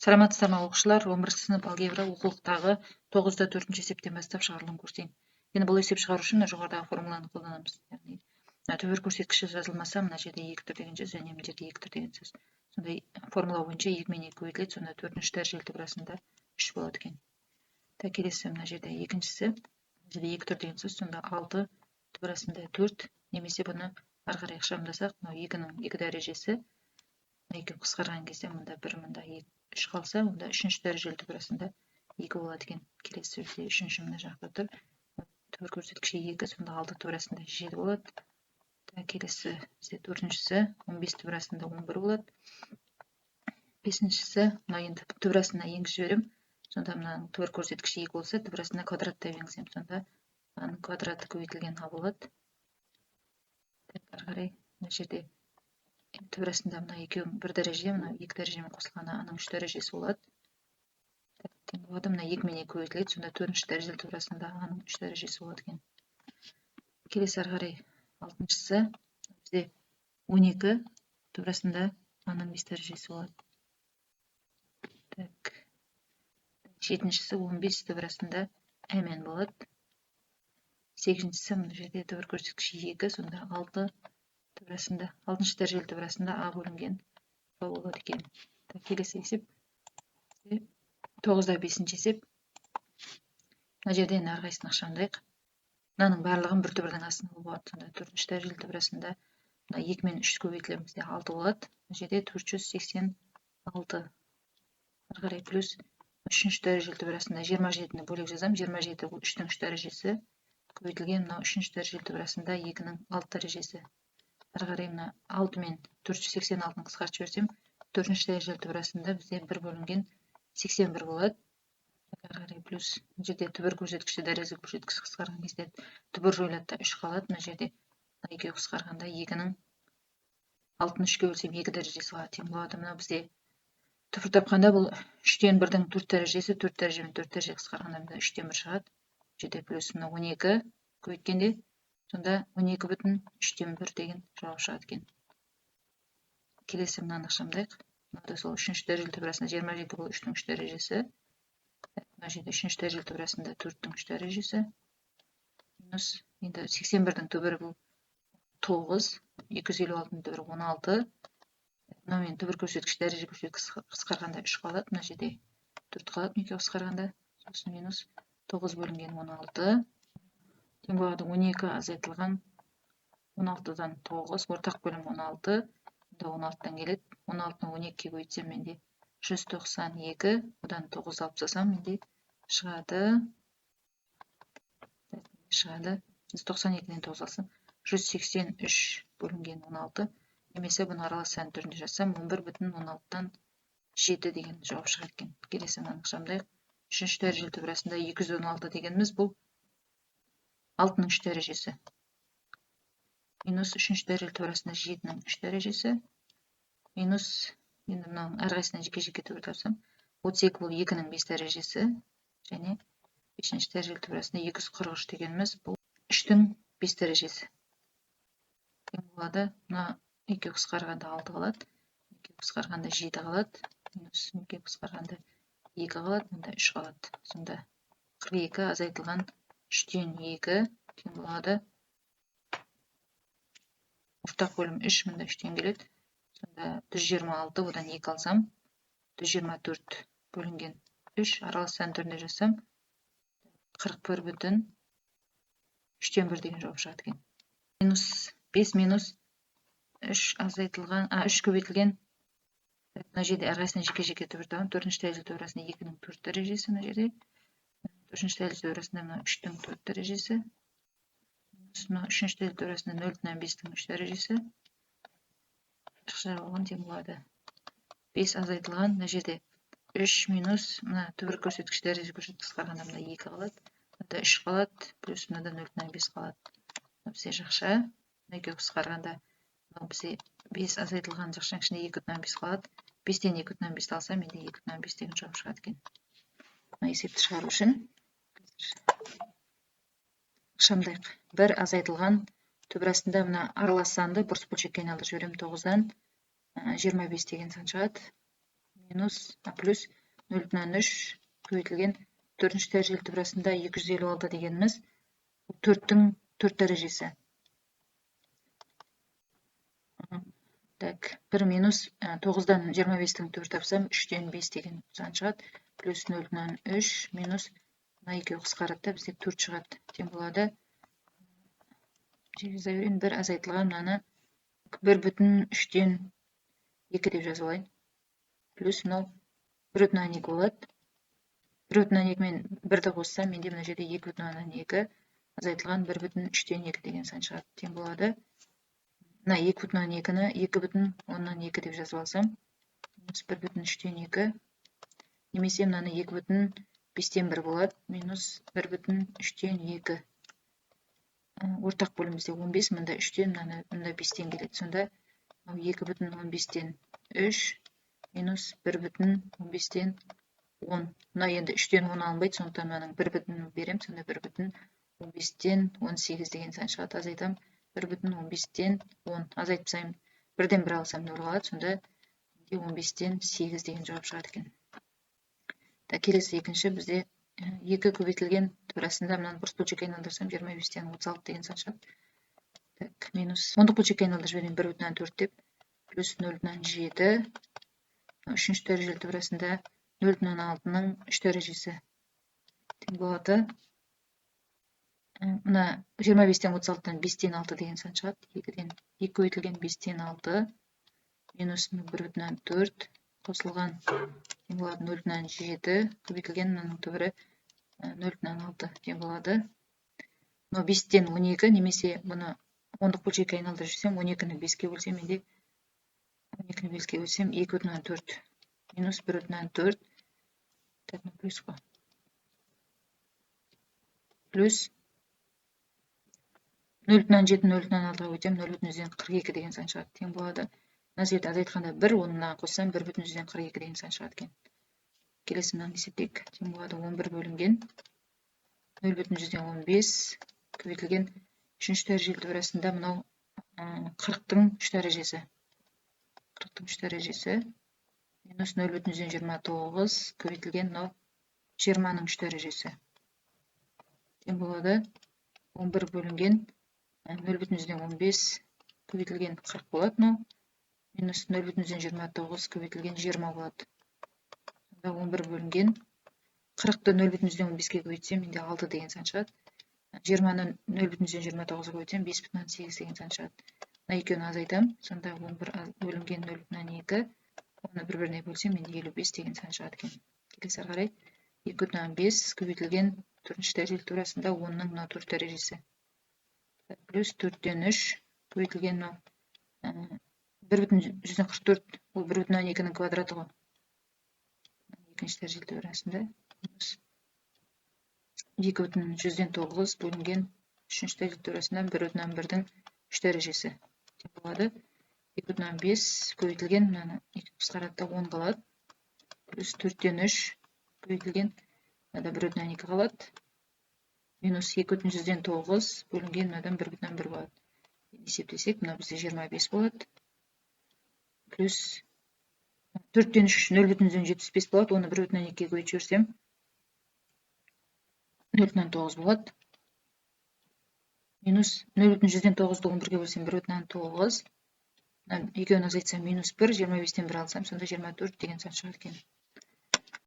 Саламатсыздар ма оқушылар, 11 сынып алгебра оқулықтағы 9-да 4-ші есептен бастап шығарылым көрсетейін. Енді бұл есеп шығару үшін жоғарыдағы формуланы қолданамыз. Яғни төбір көрсеткіші жазылмаса, мына жерде 2 тұр деген сөз, және мына жерде 2 тұр деген сөз. Сондай формула бойынша 2 мен 2 көбейтіледі, сонда 4-ші дәрежелі түбірасында 3 болады екен. Келесі мына жерде екіншісі, мына жерде 2 тұр деген сөз, сонда 6 түбірасында 4, немесе бұны ары қарай ықшамдасақ, мынау 2-ның 2 дәрежесі 2 қысқарған кезде мында 1, мында 3 қалса, онда 3-ші дәрежелі түбірасында 2 болады екен. Келесі бізде 3-ші мына жақта тұр. Түбір көрсеткіші 2, сонда 6 түбірасында 7 болады. Келесі бізде 4-шісі 15 түбірасында 11 болады. 5-шісі мына енді түбірасына енгізіп жіберем. Сонда мына түбір көрсеткіші 2 болса, түбірасына квадраттап енгізем. Сонда мынаның квадраты көбейтілген А болады. Ары қарай мына жерде түбірасында мына екеуің 1 дәреже, мына 2 дәрежемен қосылғаны аның 3 дәрежесі болады. Тең болады, мына 2 мен 2 көбейтіледі, сонда 4-ші дәрежелі түбірасында аның 3 дәрежесі болады екен. Келесі ары қарай 6-шысы бізде 12 түбірасында аның 5 дәрежесі болады. 7-шісі 15 түбірасында әмен болады. 8-шісі мына жерде түбір көрсеткіші 2, сонда 6 түбірасында, 6-шы дәрежелі түбірасында А бөлінген Б болады екен. Келесі есеп 9-да 5-ші есеп. Мына жерде әрқайсысын ықшамдайық. Мынаның барлығын бір түбірдің астына алуға болады. Сонда 4-ші дәрежелі түбірасында 2 мен 3 көбейтілген бізде 6 болады. Мына жерде 486. Ары қарай плюс 3-ші дәрежелі түбірасында 27-ні бөлек жазам. 27 ол 3-дің 3 дәрежесі. Көбейтілген мына 3-ші дәрежелі түбірасында 2-ның 6 дәрежесі. Ары қарай мына 6 мен 486-ны қысқартып жіберсем, 4-ші дәрежелі түбірасында бізде 1 бөлінген 81 болады. Ары қарай плюс мына жерде түбір көрсеткіші дәреже көрсеткіші қысқарған кезде түбір жойылады да 3 қалады. Мына жерде 2 қысқарғанда 2-ның 6-ны 3-ке бөлсем 2 дәрежесі тең болады. Мына бізде түбір тапқанда бұл 3-тен 1-дің 4 дәрежесі, 4 дәрежемен 4 дәреже қысқарғанда 3-тен 1 шығады. Жерде плюс мына 12 көбейткенде сонда 12 бүтін 3-тен 1 деген жауап шығады екен. Келесі мынаны ықшамдайық. Мынада сол 3-ші дәрежелі түбірасында 27 бұл 3-дің 3 дәрежесі. Мына жерде 3-ші дәрежелі түбірасында 4-дің 3 дәрежесі. Минус енді 81-дің түбірі бұл 9, 256-ның түбірі 16. Мынамен түбір көрсеткіш дәреже көрсеткіші қысқарғанда 3 қалады. Мына жерде 4 қалады 2 қысқарғанда. Сосын минус 9 бөлінген 16. Тең болады 12 азайтылған 16-дан 9, ортақ бөлім 16. 16-дан келеді. 16-ны 12-ке көбейтсем менде 192, одан 9 алып тастасам менде шығады. 192-ден 9 алсам 183 бөлінген 16. Немесе бұны аралас сан түрінде жазсам 11 бүтін 16-дан 7 деген жауап шығады екен. Келесі мынаны ықшамдайық. 3-ші дәрежелі түбірасында 216 дегеніміз бұл 6-ның 3 дәрежесі. Минус 3-ші дәрежелі түбірасында 7-ның 3 дәрежесі. Минус, енді мынаның әрқайсысына жеке-жеке түбір тапсам, 32 бұл 2-ның 5 дәрежесі. Және 5-ші дәрежелі түбірасында 243 дегеніміз бұл 3-дің 5 дәрежесі. Тең болады, мына 2 қысқарғанда 6 қалады. 2 қысқарғанда 7 қалады. Минус 2 қысқарғанда 2 қалады. Мында 3 қалады. Сонда 42 азайтылған 3-тен 2 тең болады. Ортақ бөлім 3, мында 3-тен келеді. Сонда 126, одан 2 алсам, 124 бөлінген 3, аралас сан түрінде жазсам, 41 бүтін 3-тен 1 деген жауап шығады екен. Минус 5 минус 3 азайтылған, 3 көбейтілген. Мына жерде әрқайсысына жеке-жеке түбір табам. 4-ші дәрежелі түбірасында 2-ның 4 дәрежесі мына жерде. 4-ші дәрежелі түбірасында мына 3-дің 4 дәрежесі. Мына 3-ші дәрежелі түбірасында 0,5-дің 3 дәрежесі. Болған тең болады. 5 азайтылған, мына жерде 3 минус, мына түбір көрсеткіш дәреже көрсеткіші қысқарғанда мына 2 қалады. Мында 3 қалады, плюс мынада 0,5 қалады. Бізде жақша, 2 қысқарғанда бізде 5 азайтылған жақшаның ішінде 2,5 қалады. 5-тен 2,5 алса, менде 2,5 деген жауап шығады екен. Мына есепті шығару үшін ықшамдайық. 1 азайтылған түбірасында мына аралас санды бұрыс бөлшекке айналдырып жіберем. 9-дан 25 деген сан шығады. минус плюс 0,3 көбейтілген 4-ші дәрежелі түбірасында 256 дегеніміз 4-тің 4 дәрежесі. Так, 1 минус 9-дан 25-тің 4 тапсам 3-тен 5 деген сан шығады. Плюс 0,3 минус 2 қысқарады, бізде 4 шығады. Тең болады. Жаза берейін, 1 азайтылған мынаны 1,3-тен 2 деп жазып алайын. Плюс 1,2 болады. 1,2 мен 1-ді қоссам, менде мына жерде 2,2 азайтылған 1,3-тен 2 деген сан шығады. Тең болады. Мына 2,2-ні 2,2 деп жазып алсам, 1,3-тен 2, немесе мынаны 2,5-тен 1 болады, минус 1,3-тен 2. Ортақ бөлім бізде 15, мында 3-тен, мында 5-тен келеді. Сонда 2,15-тен 3, минус 1,15-тен 10. Мына енді 3-тен 10 алынбайды, сондықтан мынаның 1,5 берем, сонда 1,15-тен 18 деген сан шығады. Азайтам 1,15-тен 10. Азайтып тастаймын. 1-ден 1 алсам 0 қалады, сонда 15-тен 8 деген жауап шығады екен. Келесі екінші бізде 2 көбейтілген түбірасында мынаны бұрыс бөлшекке айналдырсам 25-тен 36 деген сан шығады. Так, минус 10-дық бөлшекке айналдырып жіберейін 1,4 деп, плюс 0,7. 3-ші дәрежелі түбірасында 0,6-ның 3 дәрежесі. Тең болады. Мына 25-тен 36-тан 5-тен 6 деген сан шығады. 2 көбейтілген 5-тен 6 минус 1,4 қосылған тең болады 0,7 көбейтілген мынаның түбірі 0,6 тең болады. 5-тен 12 немесе мұны 10-дық бөлшекке айналдырып жүрсем, 12-ні 5-ке бөлсем, менде 12-ні 5-ке бөлсем 2,4 минус 1,4. Так, плюс қой. Плюс 0,7 0,6-ға өтем 0,42 деген сан шығады. Тең болады. Мына жерде азайтқанда 1, онына қоссам 1,42 деген сан шығады екен. Келесі мынаны есептейік. Тең болады 11 бөлінген 0,15 көбейтілген 3-ші дәрежелі түбірасында мынау 40-тың 3 дәрежесі. 40-тың 3 дәрежесі минус 0,29 көбейтілген мынау 20-ның 3 дәрежесі. Тең болады 11 бөлінген 0,15 көбейтілген 40 болады, мынау минус 0,29 көбейтілген 20 болады. 11 бөлінген 40-ты 0,15-ке көбейтсем, менде 6 деген сан шығады. 20-ны 0,29-ға көбейтсем, 5,8 деген сан шығады. Мына екеуін азайтам, сонда 11 бөлінген 0,2, оны бір-біріне бөлсем, менде 55 деген сан шығады екен. Келесі қарай 2,5 көбейтілген 4-ші дәрежелі түбірасында 10-ның 4 дәрежесі. Плюс 4-тен 3 көбейтілген 1,144, ол 1,2-ның квадраты ғой. 2-ші дәрежелі түбірасында 2,109 бөлінген 3-ші дәрежелі түбірасында 1,1-дің 3 дәрежесі. Тең болады 2,5 көбейтілген 2 қысқарады 10 қалады. Плюс 4-тен 3 көбейтілген 1,2 қалады. Минус 2,109 бөлінген 1,1 болады. Есептесек, мына бізде 25 болады. Плюс 4-тен 3 0,75 болады. Оны 1,2-ге көбейтіп жүрсем, 0,9 болады. Минус 0,109-ды 11-ге бөлсем 1,9. Екеуін азайтсам минус 1, 25-тен 1 алсам, сонда 24 деген сан шығады екен.